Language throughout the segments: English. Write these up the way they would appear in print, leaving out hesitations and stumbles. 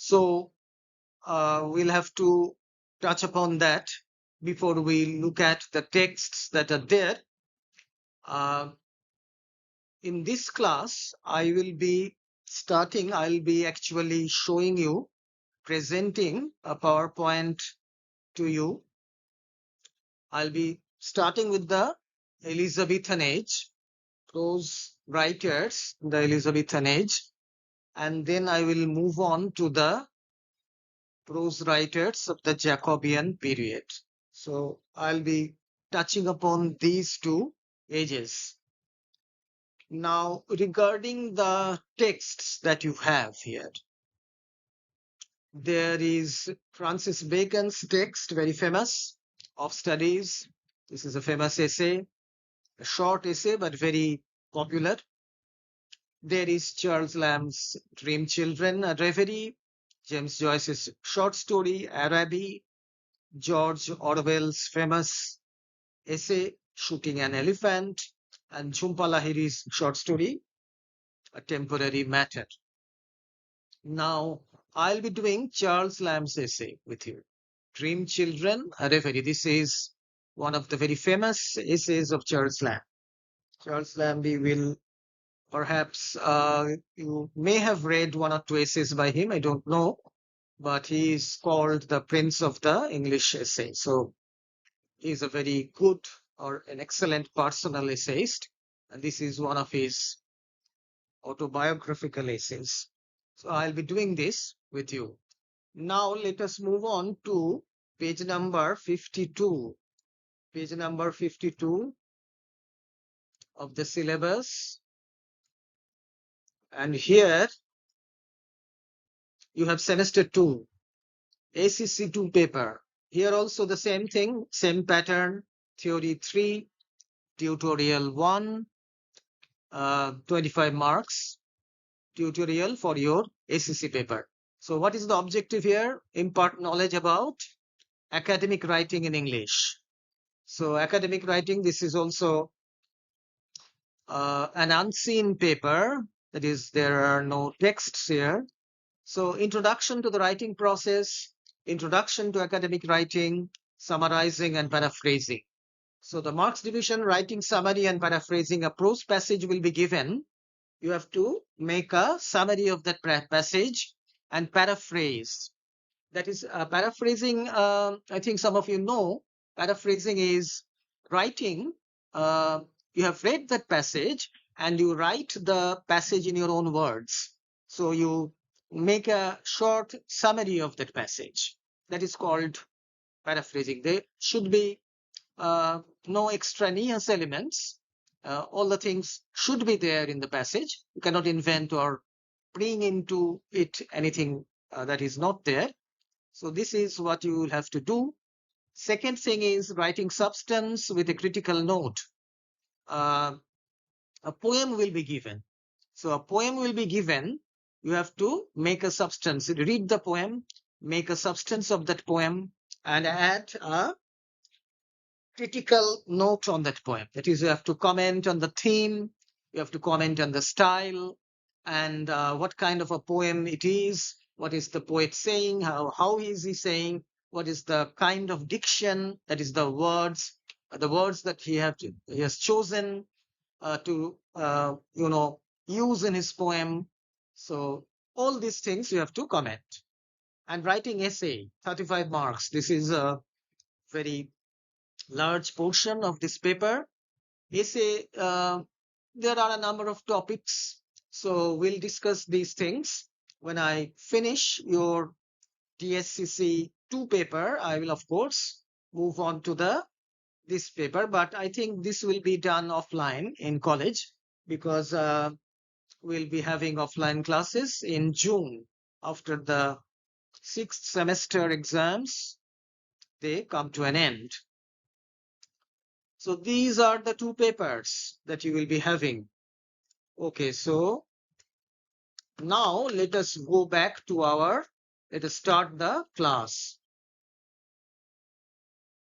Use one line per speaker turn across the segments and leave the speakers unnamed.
So we'll have to touch upon that before we look at the texts that are there. Uh, in this class, I'll be actually showing you, presenting a PowerPoint to you. I'll be starting with the Elizabethan age, prose writers, the Elizabethan age, and then I will move on to the prose writers of the Jacobean period. So I'll be touching upon these two ages. Now, regarding the texts that you have here, there is Francis Bacon's text, very famous, of Studies. This is a famous essay, a short essay, but very popular. There is Charles Lamb's Dream Children, a Reverie, James Joyce's short story, Araby, George Orwell's famous essay, Shooting an Elephant, and Jhumpa Lahiri's short story, A Temporary Matter. Now, I'll be doing Charles Lamb's essay with you. Dream Children, a Reverie. This is one of the very famous essays of Charles Lamb. Charles Lamb, we will perhaps, you may have read one or two essays by him, I don't know, but he is called the Prince of the English Essay. So he is a very good or an excellent personal essayist, and this is one of his autobiographical essays. So I'll be doing this with you. Now let us move on to page number 52. Page number 52 of the syllabus. And here you have semester 2, ACC2 paper. Here also the same thing, same pattern, theory 3, tutorial 1, 25 marks, tutorial for your ACC paper. So what is the objective here? Impart knowledge about academic writing in English. So academic writing, this is also an unseen paper. That is, there are no texts here. So introduction to the writing process, introduction to academic writing, summarizing and paraphrasing. So the marks division, writing summary and paraphrasing, a prose passage will be given. You have to make a summary of that passage and paraphrase. That is paraphrasing. I think some of you know, paraphrasing is writing. You have read that passage and you write the passage in your own words. So you make a short summary of that passage. That is called paraphrasing. There should be no extraneous elements. All the things should be there in the passage. You cannot invent or bring into it anything that is not there. So this is what you will have to do. Second thing is writing substance with a critical note. A poem will be given. So a poem will be given. You have to make a substance. Read the poem, make a substance of that poem, and add a critical note on that poem. That is, you have to comment on the theme, you have to comment on the style, and what kind of a poem it is, what is the poet saying, how is he saying, what is the kind of diction, that is the words that he has chosen to use in his poem. So all these things you have to comment. And writing essay, 35 marks. This is a very large portion of this paper. Essay, there are a number of topics, so we'll discuss these things. When I finish your DSCC-2 paper, I will of course move on to this paper, but I think this will be done offline in college because we'll be having offline classes in June after the 6th semester exams. They come to an end. So these are the two papers that you will be having. Okay, so now let us go back to let us start the class.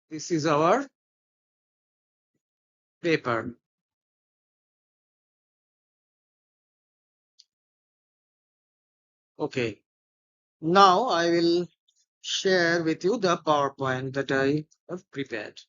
This is our paper. Okay, Now I will share with you the PowerPoint that I have prepared.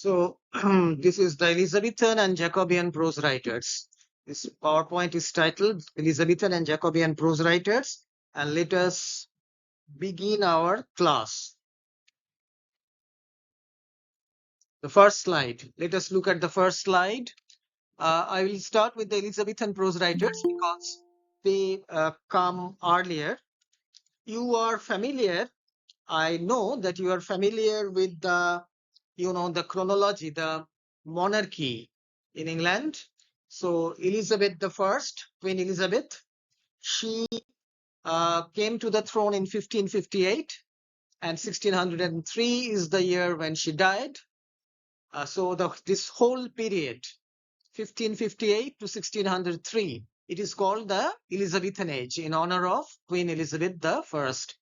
So this is the Elizabethan and Jacobean prose writers. This PowerPoint is titled Elizabethan and Jacobean prose writers, and let us begin our class. The first slide. Let us look at the first slide. I will start with the Elizabethan prose writers because they come earlier. You are familiar. I know that you are familiar with the chronology, the monarchy in England. So Elizabeth the First, Queen Elizabeth, she came to the throne in 1558, and 1603 is the year when she died. So this whole period, 1558 to 1603, it is called the Elizabethan age in honor of Queen Elizabeth the First.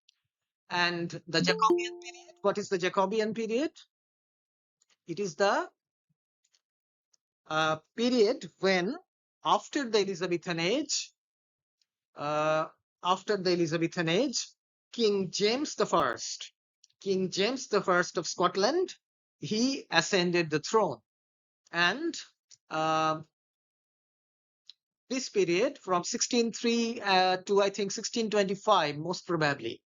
And the Jacobean period, what is the Jacobean period? It is the period when, after the Elizabethan age, uh, after the Elizabethan age, King James the First, King James the First of Scotland, he ascended the throne, and uh, this period from 1603 to I think 1625, most probably,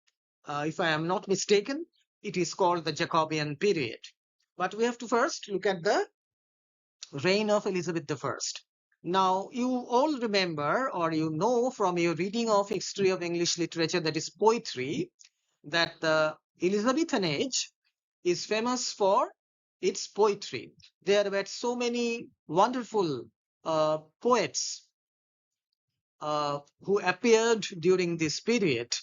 if I am not mistaken, it is called the Jacobean period. But we have to first look at the reign of Elizabeth I. Now, you all remember, or you know from your reading of history of English literature, that is poetry, that the Elizabethan age is famous for its poetry. There were so many wonderful poets who appeared during this period.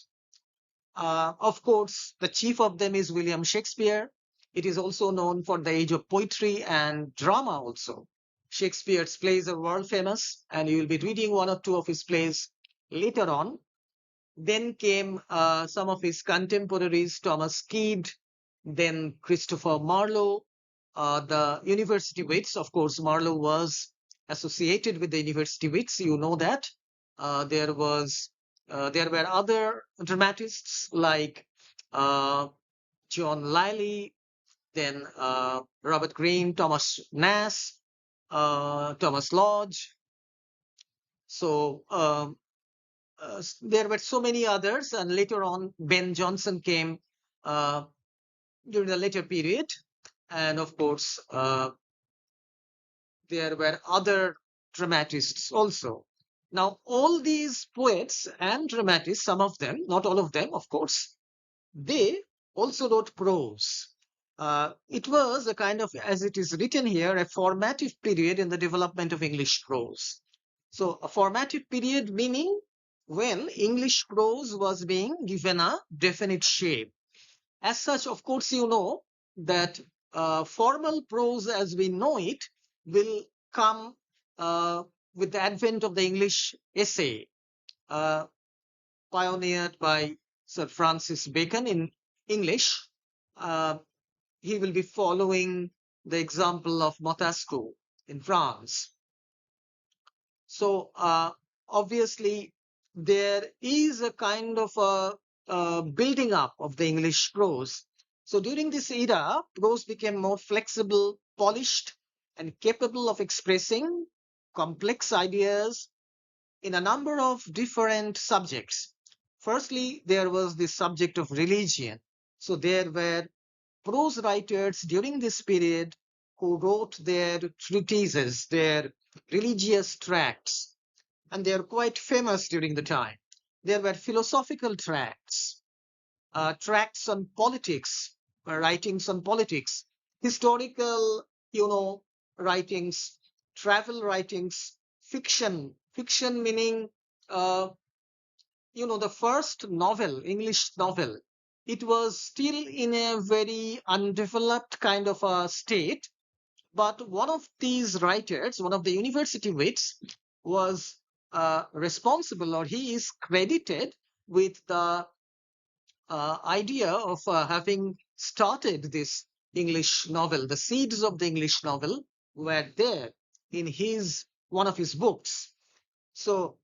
Of course, the chief of them is William Shakespeare. It is also known for the age of poetry and drama also. Shakespeare's plays are world famous, and you will be reading one or two of his plays later on. Then came some of his contemporaries, Thomas Kyd, then Christopher Marlowe, the university wits. Of course, Marlowe was associated with the university wits. You know that. There were other dramatists like John Lyly, then Robert Greene, Thomas Nass, Thomas Lodge. So there were so many others, and later on, Ben Jonson came uh, during the later period, and of course, there were other dramatists also. Now, all these poets and dramatists, some of them, not all of them, of course, they also wrote prose. It was a kind of, as it is written here, a formative period in the development of English prose. So, a formative period meaning when English prose was being given a definite shape. As such, of course, you know that formal prose as we know it will come with the advent of the English essay, uh, pioneered by Sir Francis Bacon in English. Uh, he will be following the example of Montesquieu in France. So obviously, there is a kind of a building up of the English prose. So during this era, prose became more flexible, polished, and capable of expressing complex ideas in a number of different subjects. Firstly, there was the subject of religion. So there were prose writers during this period who wrote their treatises, their religious tracts, and they are quite famous during the time. There were philosophical tracts, tracts on politics, writings on politics, historical, writings, travel writings, fiction meaning, uh, the first novel, English novel. It was still in a very undeveloped kind of a state. But one of these writers, one of the university wits, was responsible, or he is credited with the idea of having started this English novel. The seeds of the English novel were there in his one of his books. So,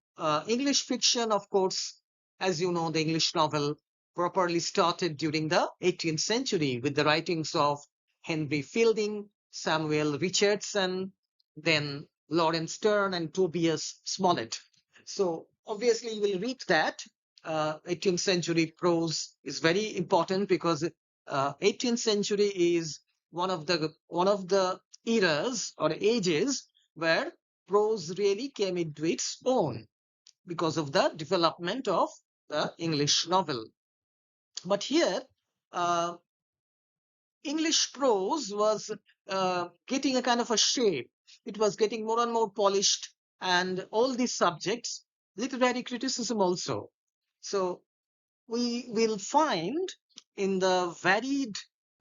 English fiction, of course, as you know, the English novel properly started during the 18th century with the writings of Henry Fielding, Samuel Richardson, then Lawrence Sterne, and Tobias Smollett. So, obviously, you will read that 18th century prose is very important because 18th century is one of the eras or ages where prose really came into its own because of the development of the English novel. But here, uh, English prose was getting a kind of a shape. It was getting more and more polished, and all these subjects, literary criticism also. So we will find in the varied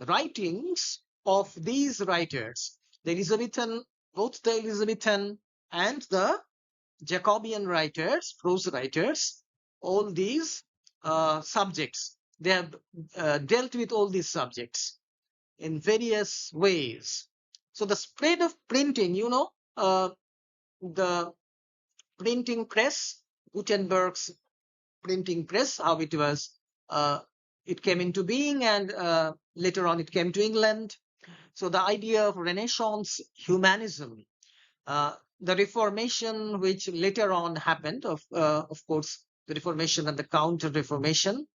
writings of these writers, the Elizabethan, both the Elizabethan and the Jacobean writers, prose writers, all these subjects, they have dealt with all these subjects in various ways. So the spread of printing, the printing press, Gutenberg's printing press, how it was, uh, it came into being, and later on it came to England. So the idea of Renaissance humanism, the Reformation, which later on happened, of course, the Reformation and the Counter Reformation,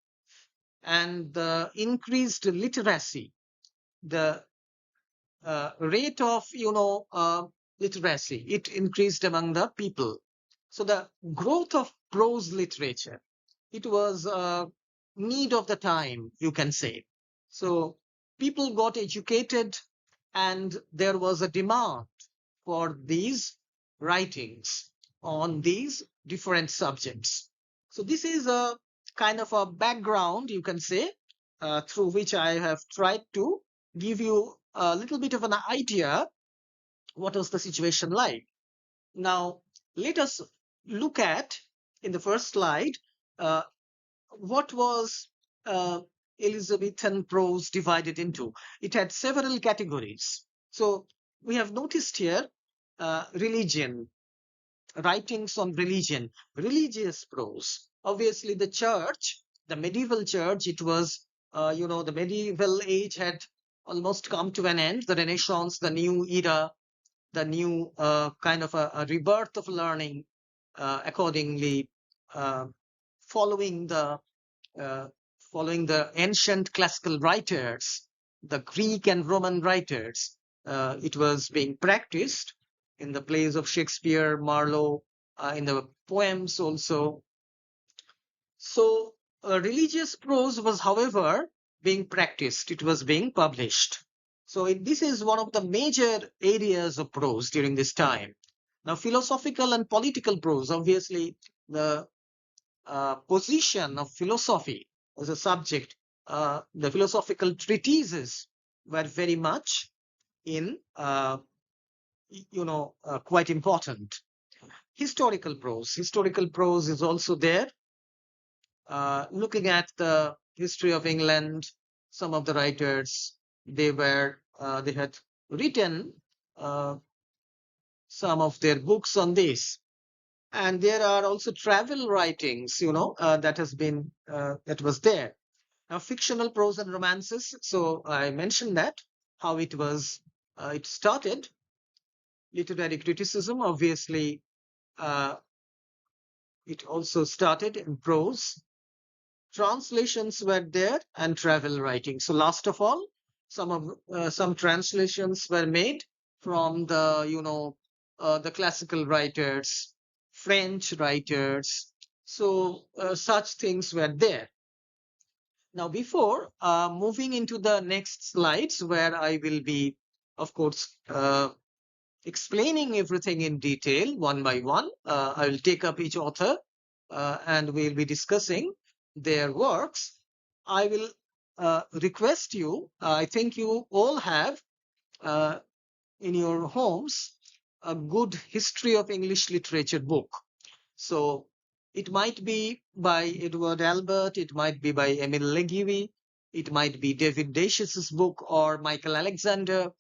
and the increased literacy, the rate of literacy, it increased among the people. So the growth of prose literature, it was a need of the time, you can say. So people got educated, and there was a demand for these writings on these different subjects. So this is a kind of a background, you can say, through which I have tried to give you a little bit of an idea what was the situation like. Now, let us look at in the first slide uh, what was Elizabethan prose divided into. It had several categories. So we have noticed here religion, writings on religion, religious prose. Obviously, the church, the medieval church, it was, the medieval age had almost come to an end. The Renaissance, the new era, the new kind of a rebirth of learning, accordingly, uh, following the uh, following the ancient classical writers, the Greek and Roman writers. It was being practiced in the plays of Shakespeare, Marlowe, in the poems also. So, religious prose was, however, being practiced, it was being published. So, this is one of the major areas of prose during this time. Now, philosophical and political prose, obviously, the position of philosophy as a subject, the philosophical treatises were very much in, quite important. Historical prose is also there. Looking at the history of England, some of the writers, they had written uh, some of their books on this. And there are also travel writings, that was there. Now, fictional prose and romances. So I mentioned that how it started. Literary criticism, obviously, uh, it also started in prose. Translations were there, and travel writing. So last of all, some translations were made from the classical writers, French writers. So such things were there. Now, before moving into the next slides, where I will be, of course, explaining everything in detail one by one, I will take up each author and we'll be discussing their works. I will request you, I think you all have uh, in your homes a good history of English literature book. So it might be by Edward Albert, it might be by Emil Leguy, it might be David Dacius's book or Michael Alexander.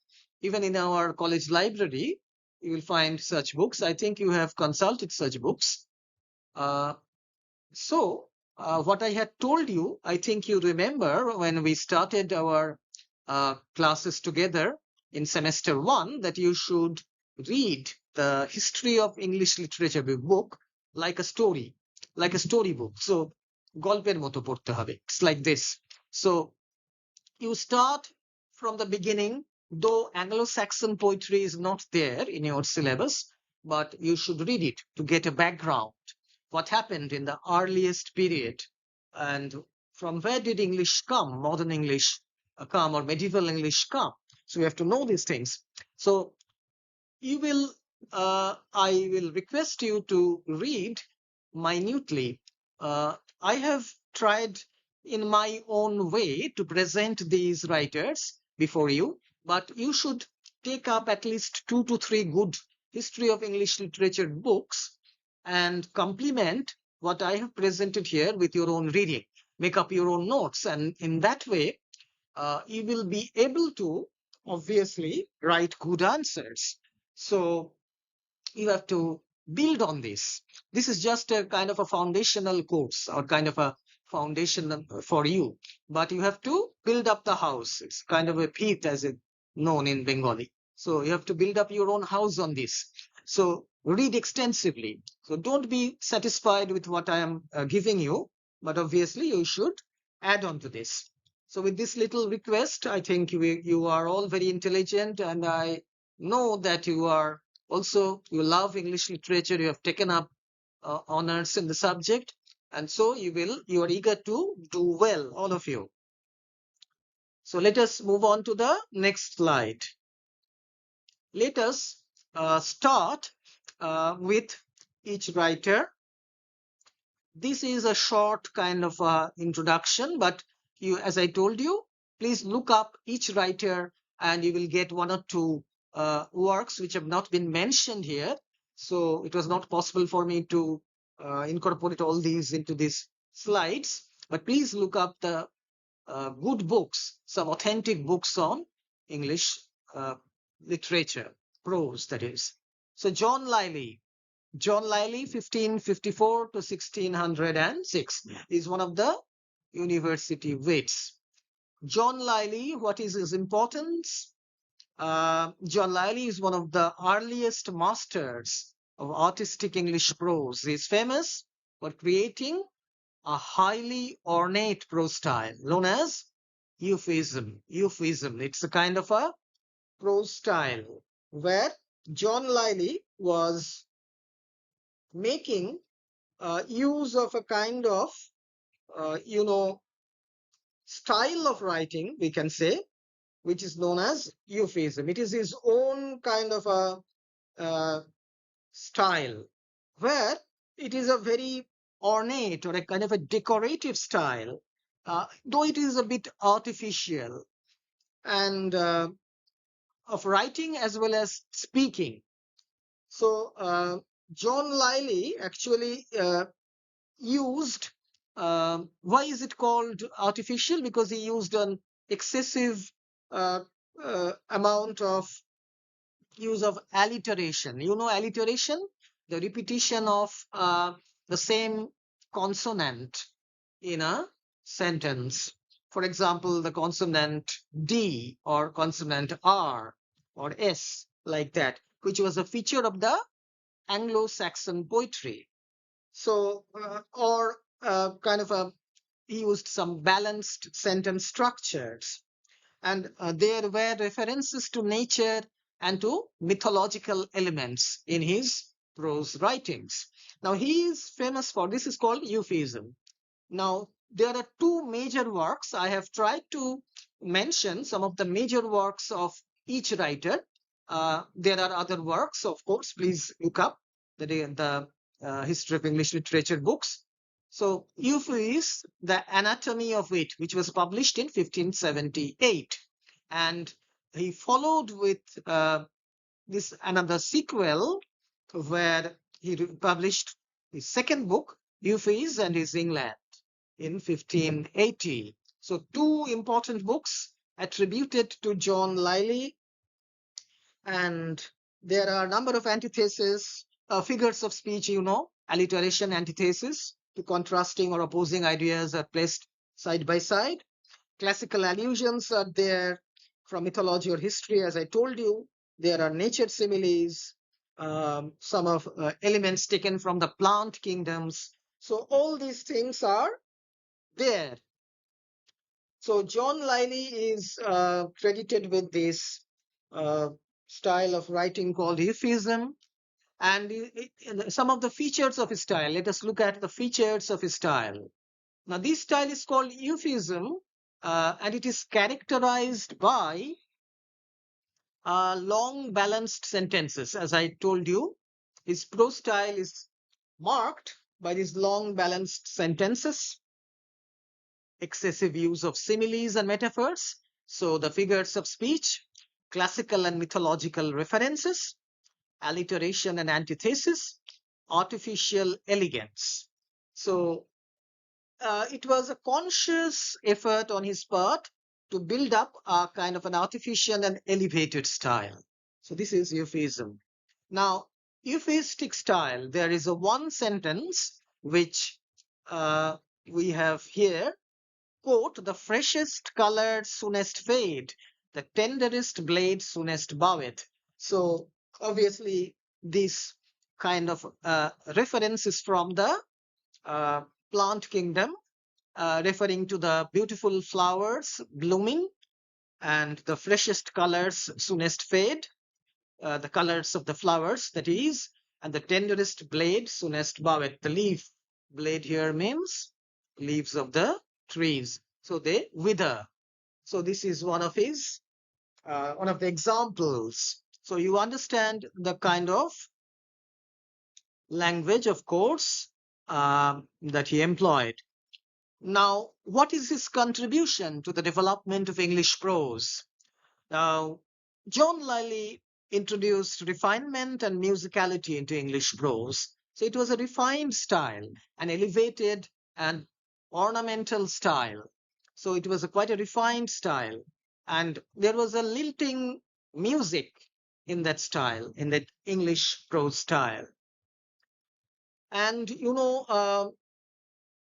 Even in our college library, you will find such books. I think you have consulted such books. Uh, so, what I had told you, I think you remember when we started our classes together in semester 1, that you should read the history of English literature book like a story, like a storybook. So, গল্পের মতো পড়তে হবে. It's like this. So, you start from the beginning, though Anglo-Saxon poetry is not there in your syllabus, but you should read it to get a background. What happened in the earliest period, and from where did English come, modern English come, or medieval English come? So you have to know these things. So you will, I will request you to read minutely. I have tried in my own way to present these writers before you, but you should take up at least 2 to 3 good history of English literature books and complement what I have presented here with your own reading. Make up your own notes, and in that way, you will be able to obviously write good answers. So you have to build on this. This is just a kind of a foundational course or kind of a foundation for you, but you have to build up the house. It's kind of a peat, as it known in Bengali. So you have to build up your own house on this. So read extensively. So don't be satisfied with what I am giving you, but obviously you should add on to this. So with this little request, I think you are all very intelligent, and I know that you are also, you love English literature, you have taken up honors in the subject, and so you are eager to do well, all of you. So let us move on to the next slide. Let us start with each writer. This is a short kind of introduction, but you, as I told you, please look up each writer and you will get 1 or 2 works which have not been mentioned here. So it was not possible for me to incorporate all these into these slides, but please look up the good books, some authentic books on English literature, prose, that is. So John LYLY, 1554 to 1606, is one of the university wits. John LYLY, what is his importance? John LYLY is one of the earliest masters of artistic English prose. He is famous for creating a highly ornate prose style known as euphuism. Euphuism, it's a kind of a prose style where John LYLY was making use of a kind of, style of writing, we can say, which is known as euphuism. It is his own kind of a style where it is a very ornate or a kind of a decorative style, though it is a bit artificial, and of writing as well as speaking. So John LYLY actually used, why is it called artificial? Because he used an excessive amount of use of alliteration. You know alliteration? The repetition of the same consonant in a sentence. For example, the consonant D or consonant R or S, like that, which was a feature of the Anglo-Saxon poetry. So, or kind of he used some balanced sentence structures. And there were references to nature and to mythological elements in his prose writings. Now, he is famous for, this is called euphuism. Now, there are 2 major works. I have tried to mention some of the major works of each writer. There are other works, of course. Please look up the history of English literature books. So, Euphues, The Anatomy of Wit, which was published in 1578. And he followed with this another sequel where he published his second book, Euphues and his England, in 1580. So two important books attributed to John Lyly, and there are a number of antitheses, figures of speech, alliteration, antithesis, to contrasting or opposing ideas are placed side by side. Classical allusions are there from mythology or history, as I told you. There are nature similes, some of elements taken from the plant kingdoms. So all these things are there. So John Lyly is credited with this uh, style of writing called Euphuism. And some of the features of his style, let us look at the features of his style. Now, this style is called Euphuism, and it is characterized by long balanced sentences. As I told you, his prose style is marked by these long balanced sentences, excessive use of similes and metaphors, so the figures of speech, classical and mythological references, alliteration and antithesis, artificial elegance. So it was a conscious effort on his part to build up a kind of an artificial and elevated style. So this is Euphuism. Now, Euphuistic style, there is a one sentence which we have here, quote, "The freshest color soonest fade, the tenderest blade soonest bow it." So obviously this kind of reference is from the uh, plant kingdom, referring to the beautiful flowers blooming and the freshest colors soonest fade, the colors of the flowers, that is, and the tenderest blade soonest bow it. The leaf blade here means leaves of the trees, so they wither. So this is one of his one of the examples. So you understand the kind of language, of course, that he employed. Now, what is his contribution to the development of English prose? Now, John Lyly introduced refinement and musicality into English prose. So it was a refined style, an elevated and ornamental style. So it was quite a refined style. And there was a lilting music in that style, in that English prose style. And,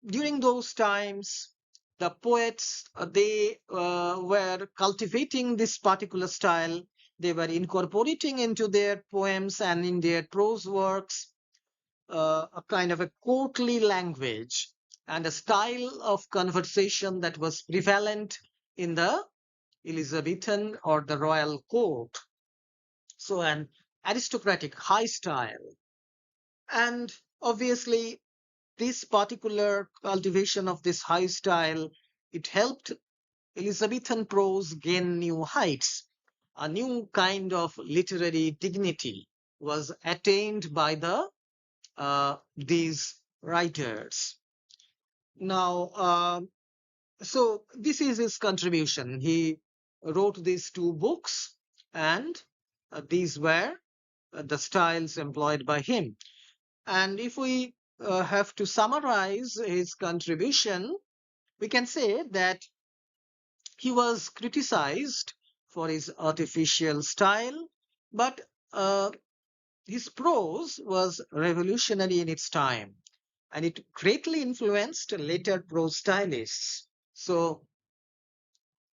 during those times, the poets, they were cultivating this particular style. They were incorporating into their poems and in their prose works a kind of a courtly language and a style of conversation that was prevalent in the Elizabethan or the royal court. So an aristocratic high style. And obviously this particular cultivation of this high style, it helped Elizabethan prose gain new heights. A new kind of literary dignity was attained by these writers. Now, so this is his contribution. He wrote these two books, and these were the styles employed by him. And if we have to summarize his contribution, we can say that he was criticized for his artificial style, but his prose was revolutionary in its time, and it greatly influenced later prose stylists. So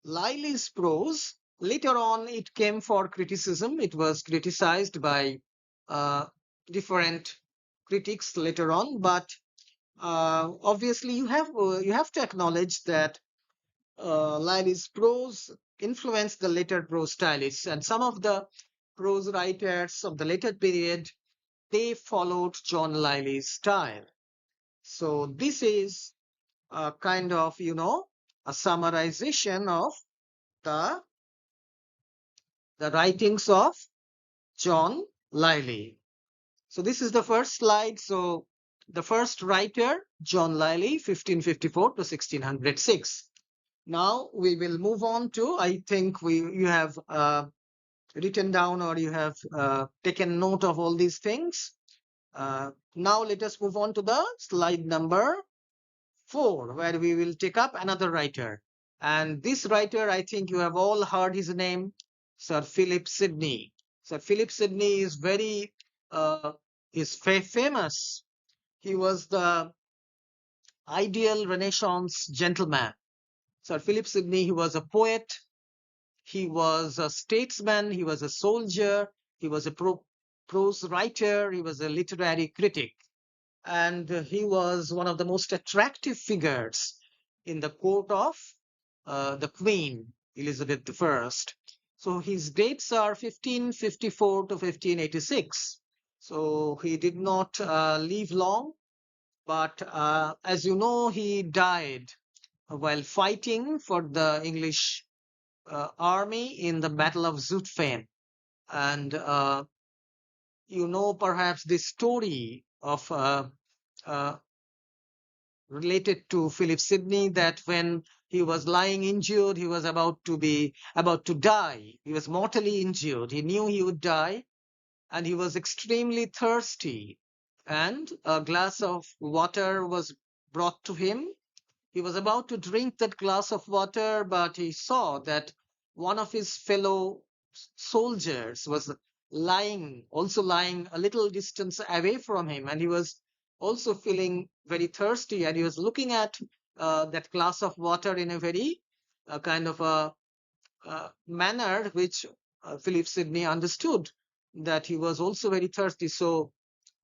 Lyly's prose, later on, it came for criticism. It was criticized by different critics later on, but obviously you have to acknowledge that Lyly's prose influenced the later prose stylists, and some of the prose writers of the later period, they followed John Lyly's style. So this is a kind of, a summarization of the writings of John Lyly. So this is the first slide. So the first writer, John Lyly, 1554 to 1606. Now we will move on to, I think you have written down or you have taken note of all these things. Now let us move on to the slide number 4, where we will take up another writer. And this writer, I think you have all heard his name, Sir Philip Sidney. Sir Philip Sidney is very famous. He was the ideal Renaissance gentleman. Sir Philip Sidney, he was a poet, he was a statesman, he was a soldier, he was a prose writer, he was a literary critic, and he was one of the most attractive figures in the court of the Queen, Elizabeth I. So his dates are 1554 to 1586. So he did not live long, but as you know, he died while fighting for the English army in the Battle of Zutphen. And you know perhaps the story of uh, related to Philip Sidney, that when he was lying injured, he was about to die. He was mortally injured. He knew he would die, and he was extremely thirsty. And a glass of water was brought to him. He was about to drink that glass of water, but he saw that one of his fellow soldiers was also lying a little distance away from him, and he was also feeling very thirsty, and he was looking at that glass of water in a very kind of a manner which Philip Sidney understood, that he was also very thirsty. So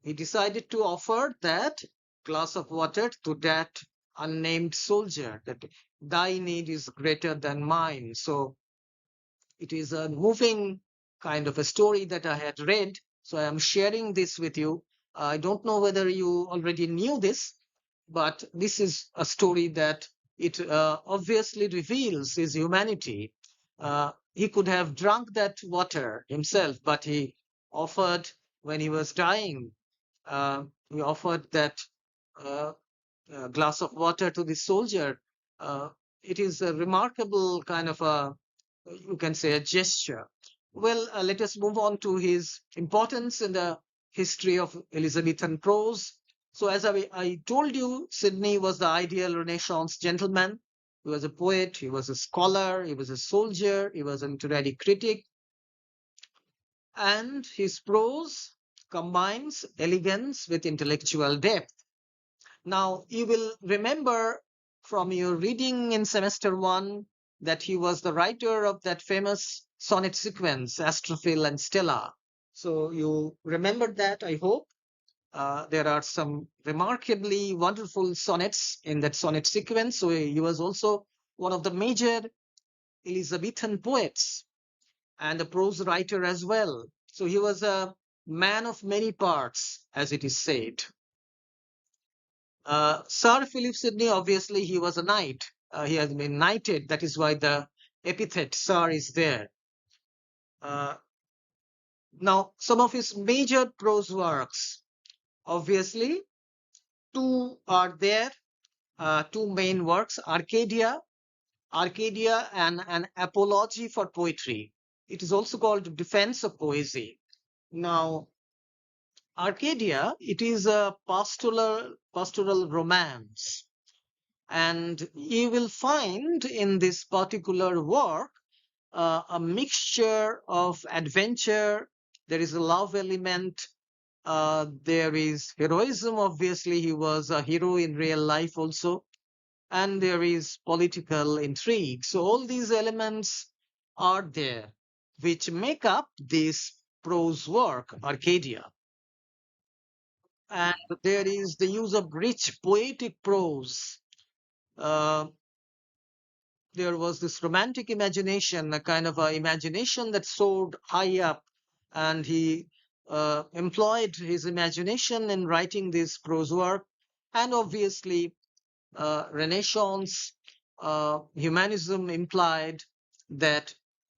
he decided to offer that glass of water to that unnamed soldier, that thy need is greater than mine. So it is a moving kind of a story that I had read. So I am sharing this with you. I don't know whether you already knew this, but this is a story that it obviously reveals his humanity. He could have drunk that water himself, but he offered, when he was dying, he offered that uh, glass of water to the soldier. Uh, it is a remarkable kind of a, you can say, a gesture. Well, let us move on to his importance in the history of Elizabethan prose. So, as I told you, Sidney was the ideal Renaissance gentleman. He was a poet, he was a scholar, he was a soldier, he was a literary critic, and his prose combines elegance with intellectual depth. Now, you will remember from your reading in semester 1 that he was the writer of that famous sonnet sequence, Astrophil and Stella. So you remember that, I hope. There are some remarkably wonderful sonnets in that sonnet sequence. So he was also one of the major Elizabethan poets and a prose writer as well. So he was a man of many parts, as it is said. Sir Philip Sidney, obviously, he was a knight. He has been knighted. That is why the epithet Sir is there. Uh, Now, some of his major prose works, obviously, two are there. Two main works: Arcadia, and an apology for poetry. It is also called Defense of Poesy. Now, Arcadia, it is a pastoral romance. And you will find in this particular work a mixture of adventure. There is a love element. There is heroism. Obviously, he was a hero in real life also. And there is political intrigue. So all these elements are there, which make up this prose work, Arcadia. And there is the use of rich poetic prose. Uh, there was this romantic imagination, a kind of a imagination that soared high up, and he employed his imagination in writing this prose work. And obviously, Renaissance humanism implied that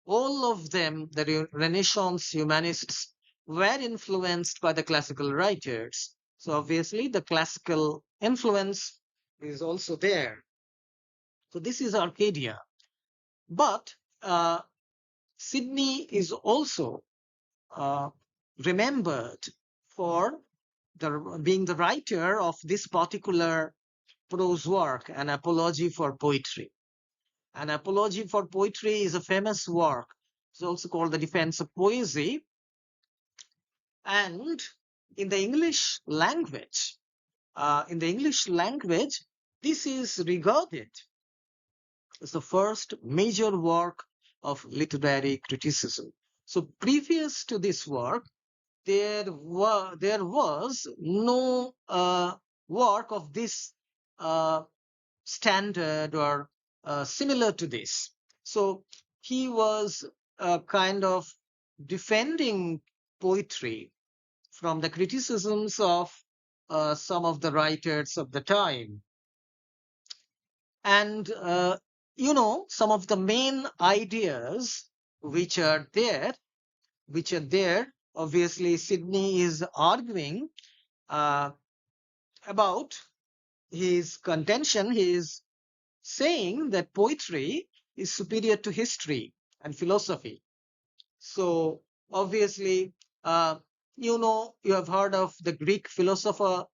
all of them, the Renaissance humanists, were influenced by the classical writers. So obviously, the classical influence is also there. So this is Arcadia. But Sidney is also remembered for being the writer of this particular prose work, An Apology for Poetry. An Apology for Poetry is a famous work. It's also called The Defense of Poesy. And in the English language, this is regarded as the first major work of literary criticism. So previous to this work, there was no work of this standard or similar to this. So he was kind of defending poetry from the criticisms of some of the writers of the time. And, some of the main ideas which are there, obviously Sidney is arguing about his contention. He is saying that poetry is superior to history and philosophy. So obviously, you have heard of the Greek philosopher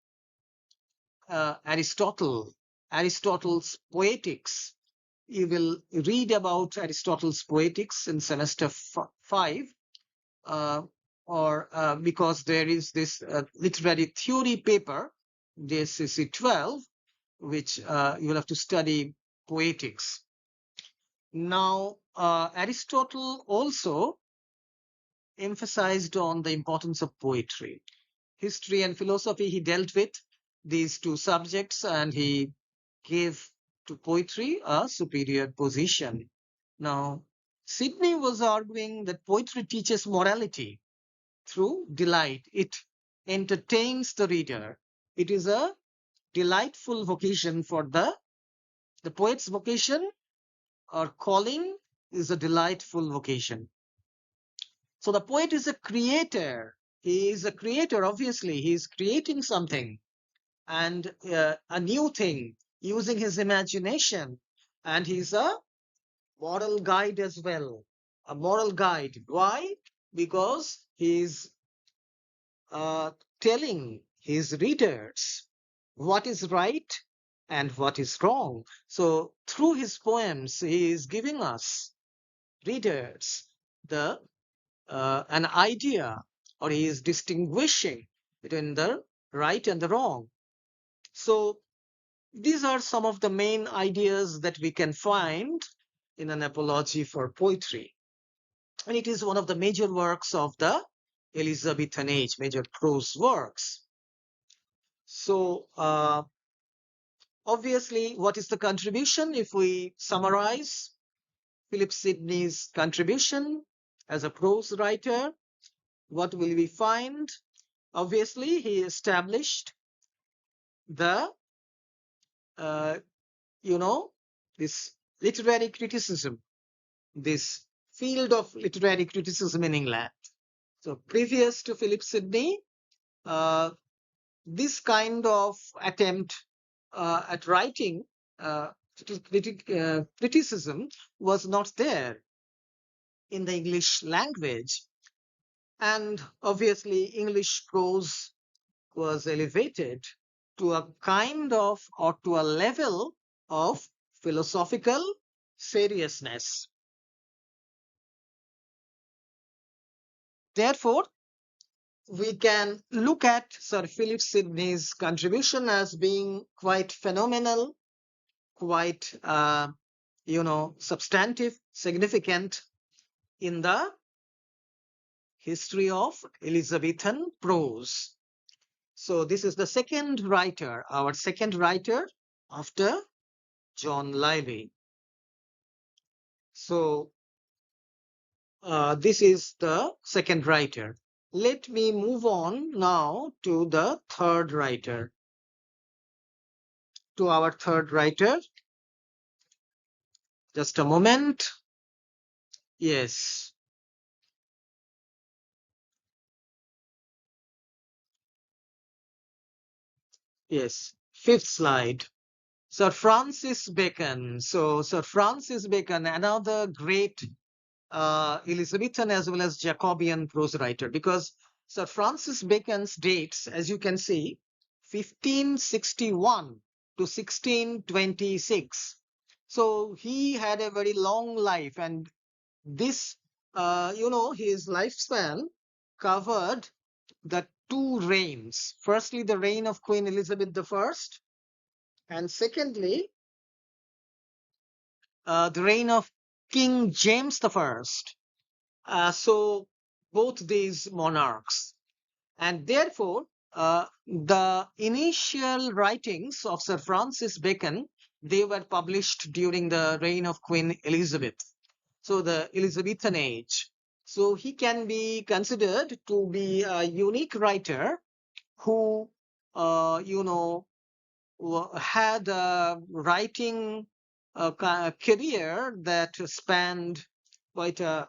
Aristotle, Aristotle's Poetics. You will read about Aristotle's Poetics in semester 5, because there is this literary theory paper, DSCC-12, which you will have to study poetics. Now, Aristotle also emphasized on the importance of poetry. History and philosophy, he dealt with these two subjects, and he gave to poetry a superior position. Now, Sidney was arguing that poetry teaches morality through delight. It entertains the reader. It is a delightful vocation for the poet's vocation or calling is a delightful vocation. So the poet is a creator. He is a creator, obviously. He is creating something and a new thing using his imagination. And he's a moral guide as well. A moral guide. Why? Because he's telling his readers what is right and what is wrong. So through his poems, he is giving us readers an idea, or he is distinguishing between the right and the wrong. So these are some of the main ideas that we can find in An Apology for Poetry. And it is one of the major works of the Elizabethan age, major prose works. So obviously, what is the contribution? If we summarize Philip Sidney's contribution as a prose writer, what will we find? Obviously, he established the, this literary criticism, this field of literary criticism in England. So previous to Philip Sidney, this kind of attempt at writing criticism was not there in the English language. And obviously, English prose was elevated to a kind of, or to a level of philosophical seriousness. Therefore, we can look at Sir Philip Sidney's contribution as being quite phenomenal, quite, substantive, significant in the history of Elizabethan prose. So this is the second writer, our second writer after John LYLY. So this is the second writer. Let me move on now to the third writer. To our third writer. Just a moment. Yes. Yes. Fifth slide. Sir Francis Bacon. So Sir Francis Bacon, another great Elizabethan as well as Jacobean prose writer, because Sir Francis Bacon's dates, as you can see, 1561 to 1626. So he had a very long life, and this, his lifespan covered the two reigns. Firstly, the reign of Queen Elizabeth I, and secondly, the reign of King James I. So both these monarchs, and therefore the initial writings of Sir Francis Bacon, they were published during the reign of Queen Elizabeth, so the Elizabethan age. So he can be considered to be a unique writer who, had a writing career that spanned quite a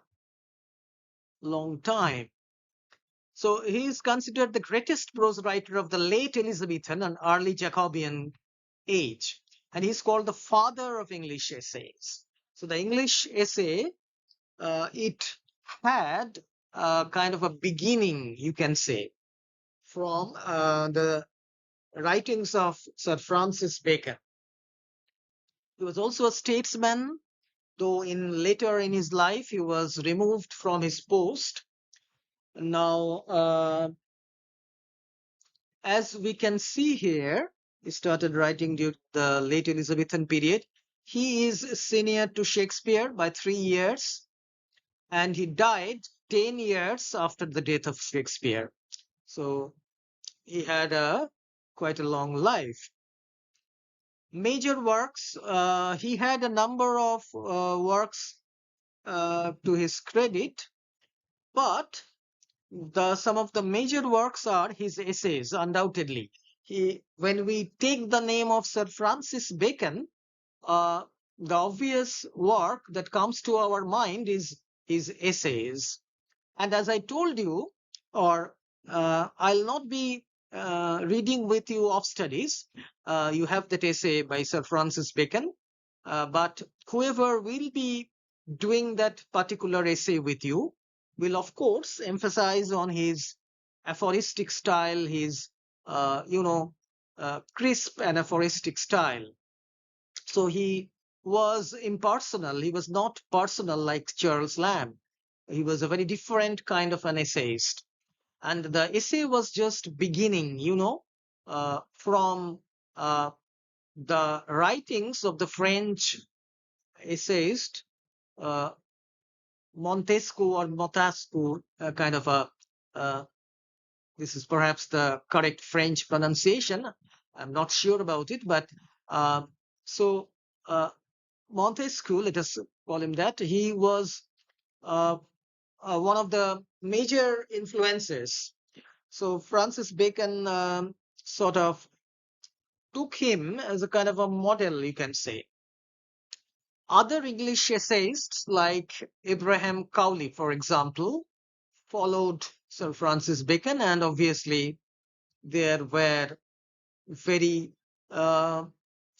long time. So he is considered the greatest prose writer of the late Elizabethan and early Jacobean age. And he's called the father of English essays. So the English essay, it had kind of a beginning, you can say, from the writings of Sir Francis Bacon. He was also a statesman, though later in his life he was removed from his post. Now, as we can see here, he started writing during the late Elizabethan period. He is senior to Shakespeare by 3 years, and he died 10 years after the death of Shakespeare. So he had quite a long life. Major works, he had a number of works to his credit, but some of the major works are his essays, undoubtedly. When we take the name of Sir Francis Bacon, the obvious work that comes to our mind is his essays. And as I told you, or I'll not be reading with you of studies. You have that essay by Sir Francis Bacon, but whoever will be doing that particular essay with you will, of course, emphasize on his aphoristic style, his, crisp and aphoristic style. So he was impersonal. He was not personal like Charles Lamb. He was a very different kind of an essayist. And the essay was just beginning, from the writings of the French essayist Montesquieu or Montesquieu, kind of a, this is perhaps the correct French pronunciation. I'm not sure about it, but so Montesquieu, let us call him that, he was one of the major influences. So Francis Bacon sort of took him as a kind of a model, you can say. Other English essayists like Abraham Cowley, for example, followed Sir Francis Bacon, and obviously there were very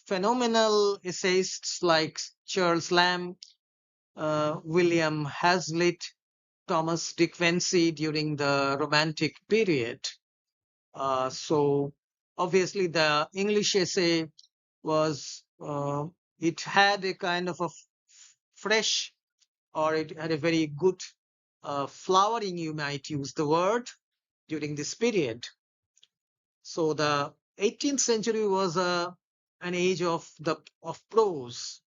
phenomenal essayists like Charles Lamb, William Hazlitt, Thomas Dick Vency during the Romantic period. So obviously the English essay was, it had a kind of a fresh, or it had a very good flowering, you might use the word, during this period. So the 18th century was an age of prose,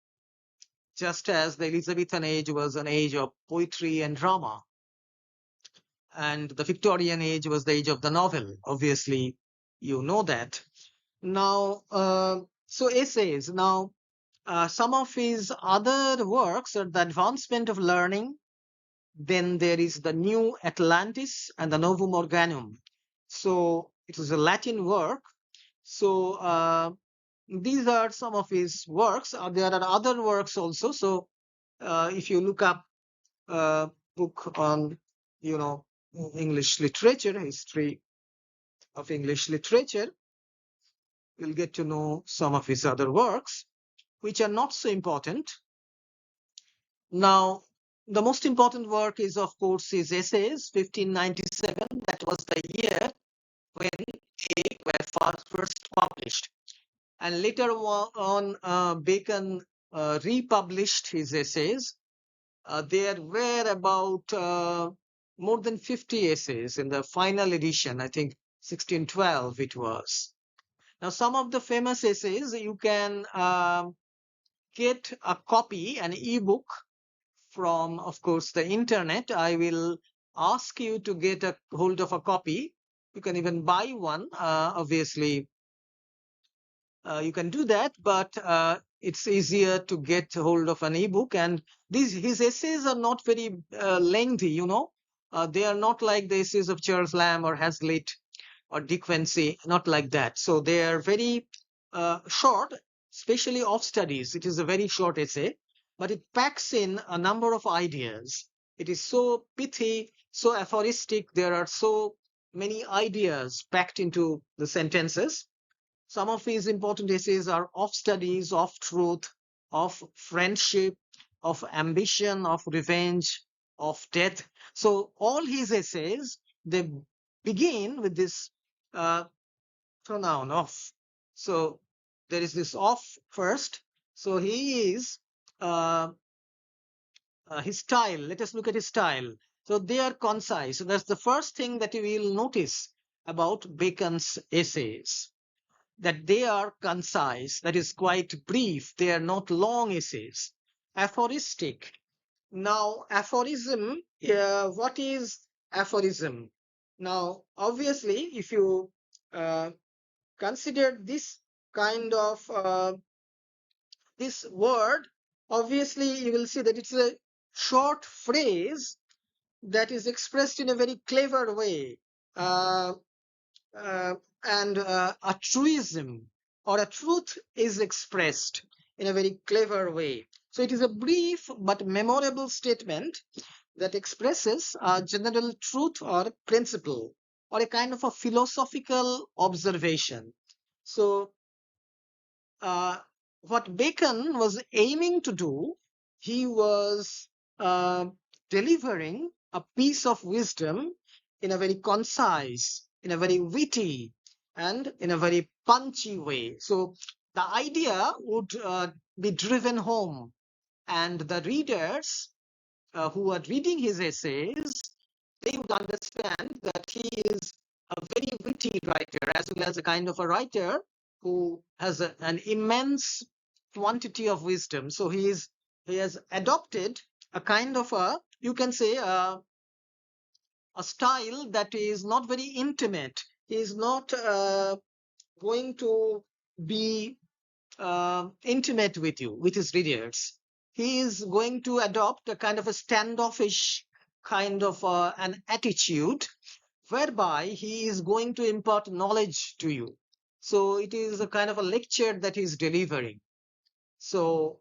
just as the Elizabethan age was an age of poetry and drama. And the Victorian age was the age of the novel. Obviously, you know that. Now, so essays. Now, some of his other works are The Advancement of Learning. Then there is the New Atlantis and the Novum Organum. So it is a Latin work. So these are some of his works. There are other works also. So if you look up a book on, English literature, history of English literature, you'll get to know some of his other works, which are not so important. Now, the most important work is, of course, his essays. 1597, that was the year when they were first published. And later on, Bacon republished his essays. There were about more than 50 essays in the final edition, I think 1612 it was. Now, some of the famous essays, you can get a copy, an ebook from, of course, the internet. I will ask you to get a hold of a copy. You can even buy one. Obviously, you can do that, but it's easier to get hold of an ebook. And his essays are not very lengthy, you know. They are not like the essays of Charles Lamb or Hazlitt or Dick Quincy, not like that. So they are very short, especially of studies. It is a very short essay, but it packs in a number of ideas. It is so pithy, so aphoristic. There are so many ideas packed into the sentences. Some of his important essays are of studies, of truth, of friendship, of ambition, of revenge, of death. So all his essays, they begin with this pronoun of. So there is this of first. So he is his style. Let us look at his style. So they are concise. So that's the first thing that you will notice about Bacon's essays, that they are concise, that is quite brief. They are not long essays. Aphoristic. Now, aphorism, what is aphorism? Now, obviously, if you consider this kind of this word, obviously you will see that it's a short phrase that is expressed in a very clever way. And a truism or a truth is expressed in a very clever way. So it is a brief but memorable statement that expresses a general truth or principle or a kind of a philosophical observation. So what Bacon was aiming to do, he was delivering a piece of wisdom in a very concise, in a very witty, and in a very punchy way. So the idea would be driven home, and the readers who are reading his essays, they would understand that he is a very witty writer, as well as a kind of a writer who has an immense quantity of wisdom. So he has adopted a kind of a, you can say, a style that is not very intimate. He is not going to be intimate with you, with his readers. He is going to adopt a kind of a standoffish kind of an attitude, whereby he is going to impart knowledge to you. So it is a kind of a lecture that he is delivering. So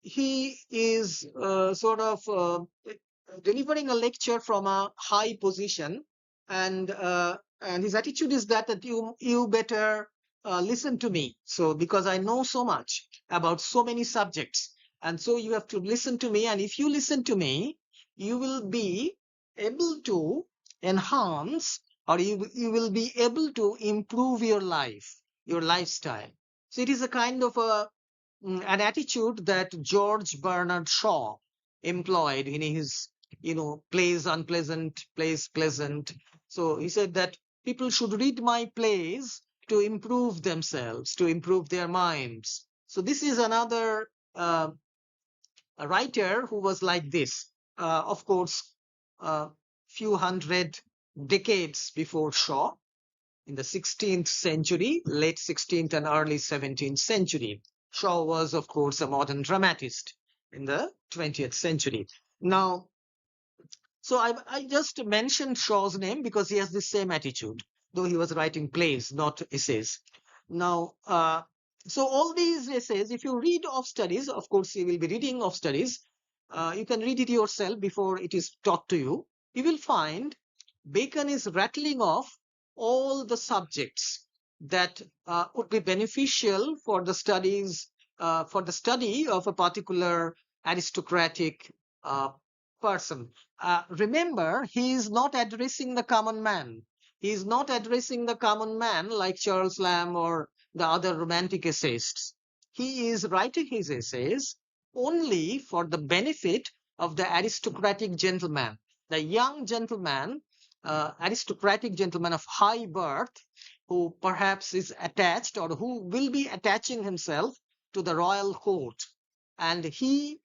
he is sort of delivering a lecture from a high position, and his attitude is that you better listen to me. So because I know so much about so many subjects, and so you have to listen to me. And if you listen to me, you will be able to enhance, or you will be able to improve your life, your lifestyle. So it is a kind of an attitude that George Bernard Shaw employed in his, plays unpleasant, plays pleasant. So he said that people should read my plays to improve themselves, to improve their minds. So this is another a writer who was like this. Of course, a few hundred decades before Shaw, in the 16th century, late 16th and early 17th century. Shaw was, of course, a modern dramatist in the 20th century. Now, so I just mentioned Shaw's name because he has the same attitude, though he was writing plays, not essays. Now, so all these essays, if you read of studies, of course, you will be reading of studies. You can read it yourself before it is taught to you. You will find Bacon is rattling off all the subjects that would be beneficial for the studies, for the study of a particular aristocratic person. Remember, he is not addressing the common man. He is not addressing the common man like Charles Lamb or the other romantic essayists. He is writing his essays only for the benefit of the aristocratic gentleman, the young gentleman, aristocratic gentleman of high birth, who perhaps is attached or who will be attaching himself to the royal court. And he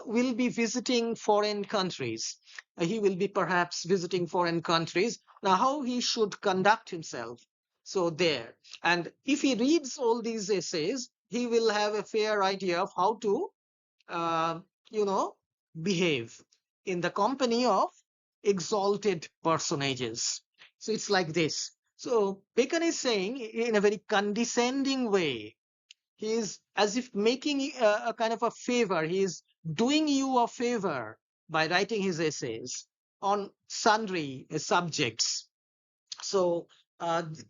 will be visiting foreign countries. He will be perhaps visiting foreign countries. Now, how he should conduct himself. So, there. And if he reads all these essays, he will have a fair idea of how to, uh, you know, behave in the company of exalted personages. So, it's like this. So, Bacon is saying in a very condescending way, he is as if making a kind of a favor. He is doing you a favor by writing his essays on sundry subjects. So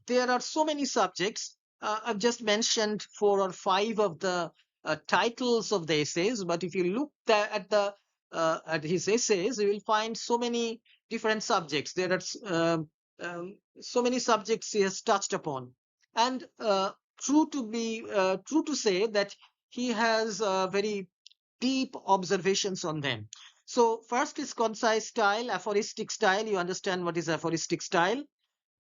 there are so many subjects. I've just mentioned 4 or 5 of the titles of the essays, but if you look at his essays, you will find so many different subjects. There are so many subjects he has touched upon, and true to say that he has very deep observations on them. So first is concise style, aphoristic style. You understand what is aphoristic style?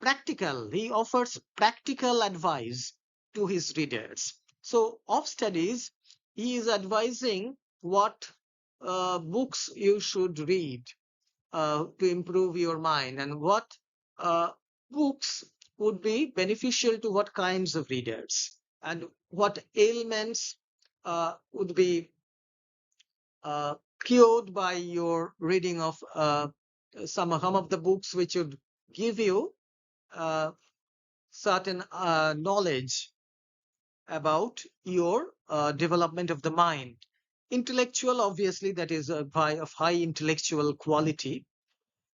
Practical. He offers practical advice to his readers. So of studies, he is advising what books you should read to improve your mind, and what uh, books would be beneficial to what kinds of readers, and what ailments would be cured by your reading of some of the books which would give you uh, certain knowledge about your development of the mind. Intellectual, obviously, that is of high intellectual quality.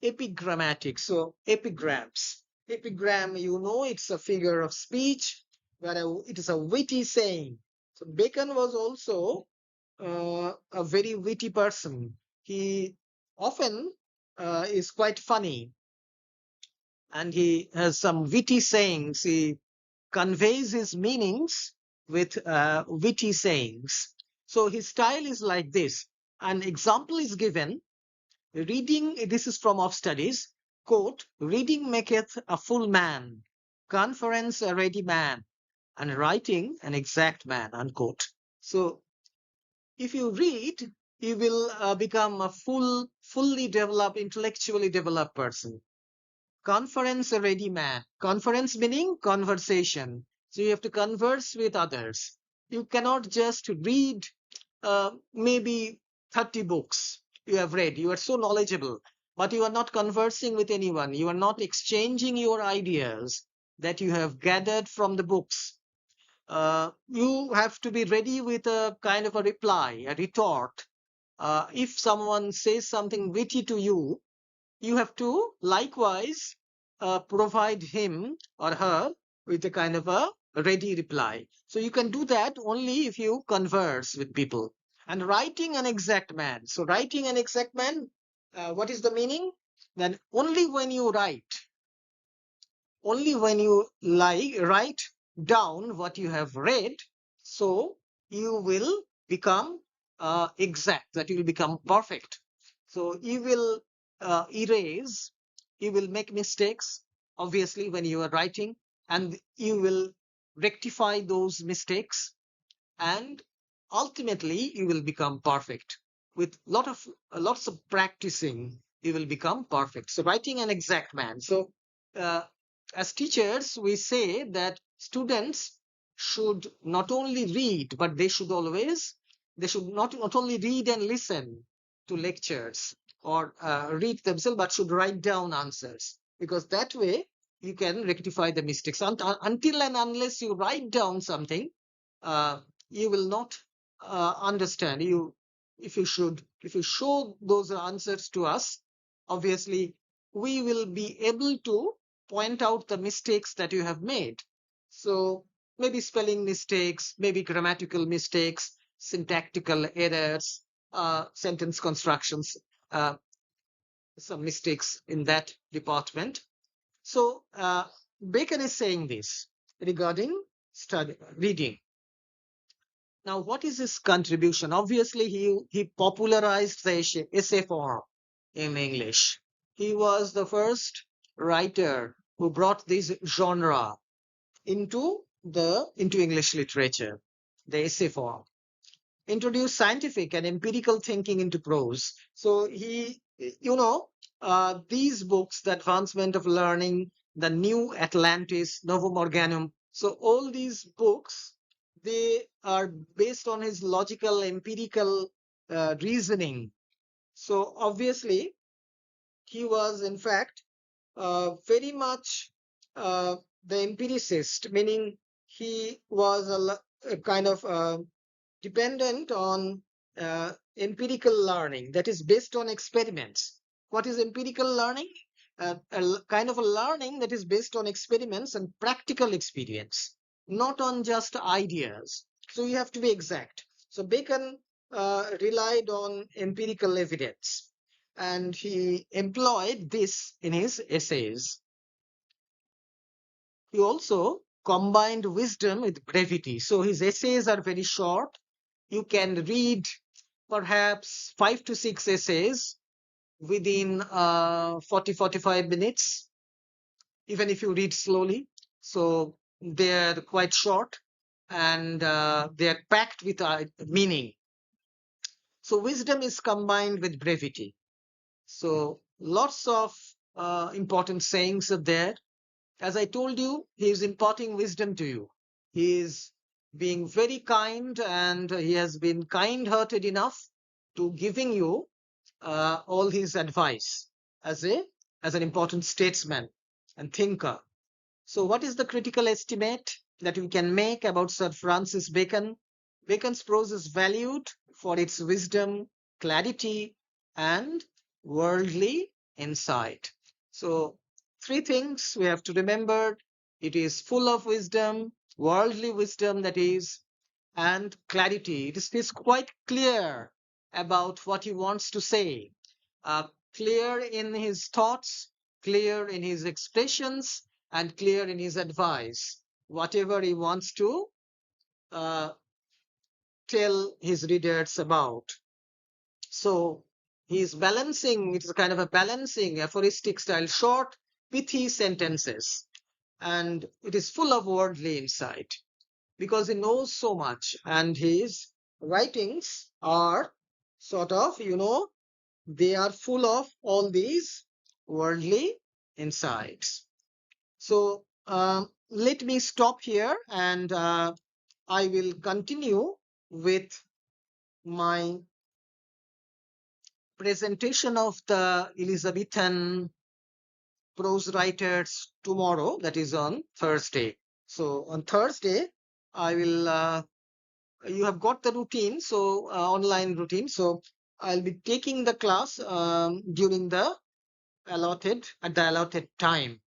Epigrammatic, so epigrams. Epigram, it's a figure of speech, where it is a witty saying. So Bacon was also a very witty person. He often is quite funny, and he has some witty sayings. He conveys his meanings with witty sayings. So his style is like this. An example is given. Reading, this is from Of Studies, quote, reading maketh a full man, conference a ready man, and writing an exact man, unquote. So if you read, you will become a fully developed, intellectually developed person. Conference a ready man. Conference meaning conversation. So you have to converse with others. You cannot just read maybe 30 books you have read. You are so knowledgeable, but you are not conversing with anyone. You are not exchanging your ideas that you have gathered from the books. You have to be ready with a kind of a reply, a retort. If someone says something witty to you, you have to likewise provide him or her with a kind of a ready reply. So you can do that only if you converse with people. And writing an exact man. So writing an exact man, what is the meaning? Then only when you write down what you have read, so you will become exact, that you will become perfect. So you will erase, you will make mistakes, obviously, when you are writing, and you will rectify those mistakes, and ultimately you will become perfect. With lots of practicing, you will become perfect. So writing an exact man. So uh, as teachers, we say that students should not only read, but they should not only read and listen to lectures, or read themselves, but should write down answers, because that way you can rectify the mistakes. Until and unless you write down something, uh, you will not understand. If you show those answers to us, obviously we will be able to point out the mistakes that you have made. So maybe spelling mistakes, maybe grammatical mistakes, syntactical errors, sentence constructions, some mistakes in that department. So Bacon is saying this regarding reading. Now, what is his contribution? Obviously, he popularized the essay form in English. He was the first writer who brought this genre into English literature, the essay form. Introduced scientific and empirical thinking into prose. So these books, The Advancement of Learning, The New Atlantis, Novum Organum. So all these books, they are based on his logical, empirical reasoning. So obviously, he was in fact very much the empiricist, meaning he was a kind of dependent on empirical learning that is based on experiments. What is empirical learning? Kind of a learning that is based on experiments and practical experience, not on just ideas. So you have to be exact. So Bacon relied on empirical evidence, and he employed this in his essays. He also combined wisdom with brevity. So his essays are very short. You can read perhaps 5 to 6 essays within 40-45 minutes, even if you read slowly. So they're quite short, and they're packed with meaning. So wisdom is combined with brevity. So lots of important sayings are there. As I told you, he is imparting wisdom to you. He is being very kind, and he has been kind-hearted enough to giving you all his advice as an important statesman and thinker. So what is the critical estimate that we can make about Sir Francis Bacon? Bacon's prose is valued for its wisdom, clarity, and worldly insight. So 3 things we have to remember. It is full of wisdom, worldly wisdom that is, and clarity. It is quite clear about what he wants to say, clear in his thoughts, clear in his expressions, and clear in his advice. Whatever he wants to uh, tell his readers about. So he's balancing, it's a kind of a balancing aphoristic style, short, pithy sentences. And it is full of worldly insight because he knows so much, and his writings are sort of, they are full of all these worldly insights. So let me stop here, and I will continue with my presentation of the Elizabethan prose writers tomorrow, that is on Thursday. So on Thursday, I will, you have got the routine, so online routine. So I'll be taking the class during at the allotted time.